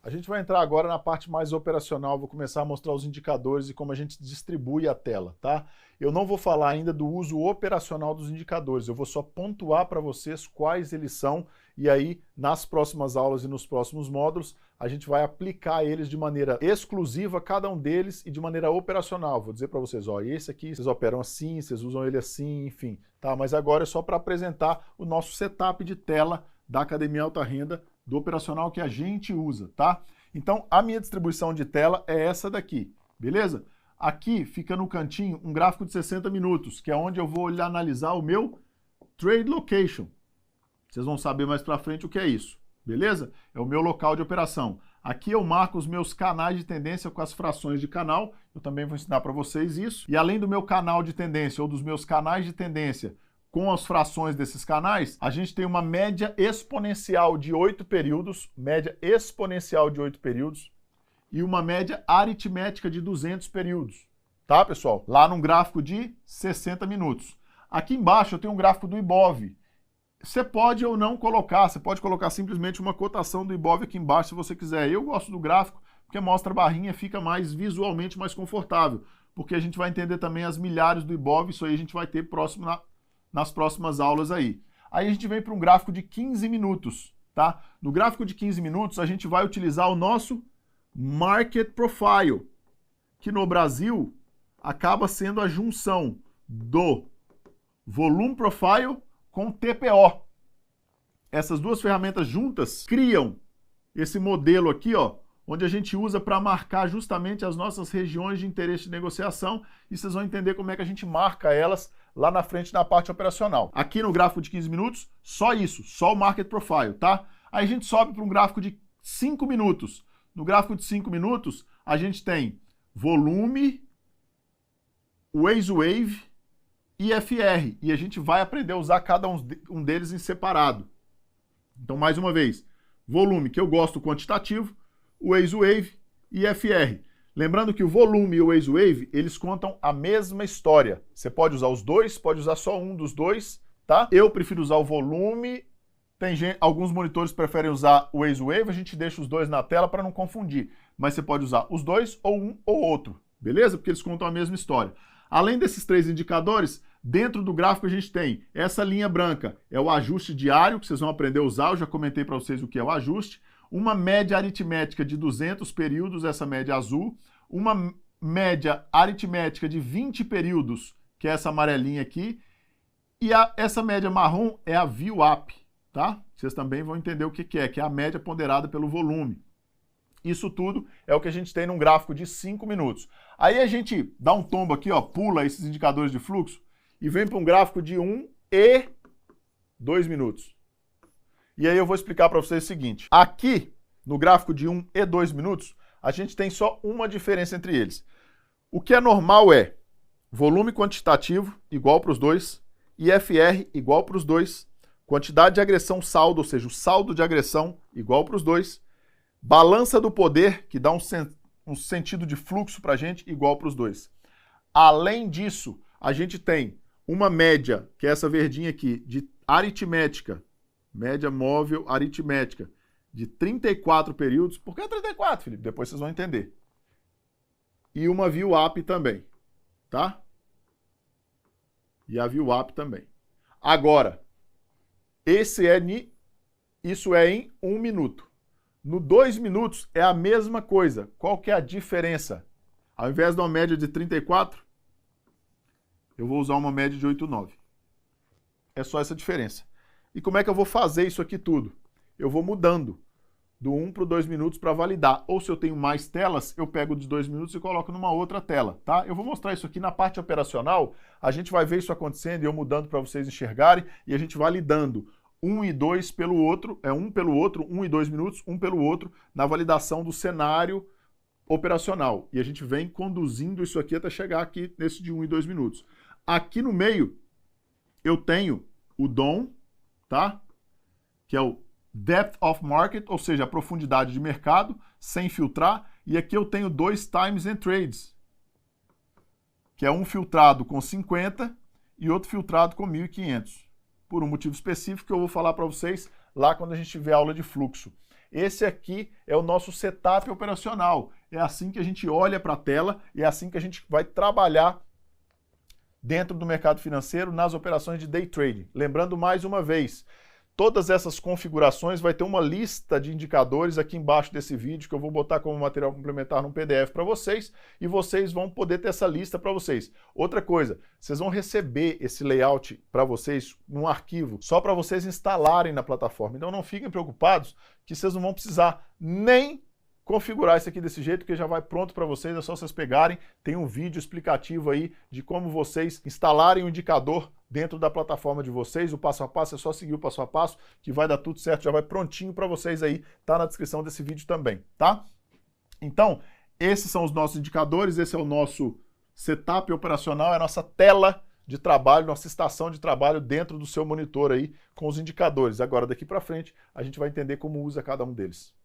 A gente vai entrar agora na parte mais operacional, vou começar a mostrar os indicadores e como a gente distribui a tela, tá? Eu não vou falar ainda do uso operacional dos indicadores, eu vou só pontuar para vocês quais eles são e aí nas próximas aulas e nos próximos módulos a gente vai aplicar eles de maneira exclusiva, cada um deles, e de maneira operacional. Vou dizer para vocês, ó, esse aqui vocês operam assim, vocês usam ele assim, enfim, tá? Mas agora é só para apresentar o nosso setup de tela da Academia Alta Renda, do operacional que a gente usa, tá? Então, a minha distribuição de tela é essa daqui, beleza? Aqui fica no cantinho um gráfico de 60 minutos, que é onde eu vou analisar o meu Trade Location. Vocês vão saber mais pra frente o que é isso, beleza? É o meu local de operação. Aqui eu marco os meus canais de tendência com as frações de canal, eu também vou ensinar para vocês isso. E além do meu canal de tendência ou dos meus canais de tendência, com as frações desses canais, a gente tem uma média exponencial de 8 períodos, e uma média aritmética de 200 períodos, tá, pessoal? Lá num gráfico de 60 minutos. Aqui embaixo eu tenho um gráfico do Ibov. Você pode ou não colocar, você pode colocar simplesmente uma cotação do Ibov aqui embaixo se você quiser. Eu gosto do gráfico porque mostra a barrinha, fica mais visualmente mais confortável, porque a gente vai entender também as milhares do Ibov, isso aí a gente vai ter nas próximas aulas aí. Aí a gente vem para um gráfico de 15 minutos, tá? No gráfico de 15 minutos, a gente vai utilizar o nosso Market Profile, que no Brasil acaba sendo a junção do Volume Profile com TPO. Essas duas ferramentas juntas criam esse modelo aqui, ó, onde a gente usa para marcar justamente as nossas regiões de interesse de negociação, e vocês vão entender como é que a gente marca elas lá na frente na parte operacional. Aqui no gráfico de 15 minutos, só isso, só o Market Profile, tá? Aí a gente sobe para um gráfico de 5 minutos. No gráfico de 5 minutos, a gente tem volume, Waze Wave e FR. E a gente vai aprender a usar cada um deles em separado. Então, mais uma vez, volume, que eu gosto quantitativo, Waze Wave e FR. Lembrando que o volume e o Waze Wave, eles contam a mesma história. Você pode usar os dois, pode usar só um dos dois, tá? Eu prefiro usar o volume. Alguns monitores preferem usar o Waze Wave, a gente deixa os dois na tela para não confundir. Mas você pode usar os dois ou um ou outro, beleza? Porque eles contam a mesma história. Além desses três indicadores, dentro do gráfico a gente tem essa linha branca, é o ajuste diário, que vocês vão aprender a usar, eu já comentei para vocês o que é o ajuste. Uma média aritmética de 200 períodos, essa média azul. Uma média aritmética de 20 períodos, que é essa amarelinha aqui. E essa média marrom é a VWAP, tá? Vocês também vão entender o que é a média ponderada pelo volume. Isso tudo é o que a gente tem num gráfico de 5 minutos. Aí a gente dá um tombo aqui, ó, pula esses indicadores de fluxo e vem para um gráfico de 1 e 2 minutos. E aí eu vou explicar para vocês o seguinte. Aqui, no gráfico de 1 e 2 minutos, a gente tem só uma diferença entre eles. O que é normal é volume quantitativo igual para os dois, IFR igual para os dois, quantidade de agressão saldo, ou seja, o saldo de agressão igual para os dois, balança do poder, que dá um sentido de fluxo para a gente, igual para os dois. Além disso, a gente tem uma média, que é essa verdinha aqui, de aritmética, média móvel aritmética, de 34 períodos. Por que 34, Felipe? Depois vocês vão entender. E uma VWAP também, tá? E a VWAP também. Agora, isso é em 1 minuto. No 2 minutos é a mesma coisa. Qual que é a diferença? Ao invés de uma média de 34, eu vou usar uma média de 8,9. É só essa diferença. E como é que eu vou fazer isso aqui tudo? Eu vou mudando do 1 para o 2 minutos para validar. Ou se eu tenho mais telas, eu pego dos 2 minutos e coloco numa outra tela, tá? Eu vou mostrar isso aqui na parte operacional, a gente vai ver isso acontecendo e eu mudando para vocês enxergarem, e a gente validando 1 e 2 pelo outro, um pelo outro, 1 e 2 minutos, um pelo outro, na validação do cenário operacional. E a gente vem conduzindo isso aqui até chegar aqui nesse de 1 e 2 minutos. Aqui no meio, eu tenho o DOM, tá? Que é o Depth of Market, ou seja, a profundidade de mercado, sem filtrar. E aqui eu tenho 2 Times and Trades, que é um filtrado com 50 e outro filtrado com 1.500. Por um motivo específico que eu vou falar para vocês lá quando a gente tiver aula de fluxo. Esse aqui é o nosso setup operacional. É assim que a gente olha para a tela e é assim que a gente vai trabalhar dentro do mercado financeiro nas operações de day trading. Lembrando mais uma vez, todas essas configurações vai ter uma lista de indicadores aqui embaixo desse vídeo que eu vou botar como material complementar num PDF para vocês e vocês vão poder ter essa lista para vocês. Outra coisa, vocês vão receber esse layout para vocês num arquivo só para vocês instalarem na plataforma. Então não fiquem preocupados que vocês não vão precisar nem configurar isso aqui desse jeito, que já vai pronto para vocês, é só vocês pegarem, tem um vídeo explicativo aí de como vocês instalarem o indicador dentro da plataforma de vocês, o passo a passo, é só seguir o passo a passo, que vai dar tudo certo, já vai prontinho para vocês aí, tá na descrição desse vídeo também, tá? Então, esses são os nossos indicadores, esse é o nosso setup operacional, é a nossa tela de trabalho, nossa estação de trabalho dentro do seu monitor aí, com os indicadores. Agora, daqui para frente, a gente vai entender como usa cada um deles.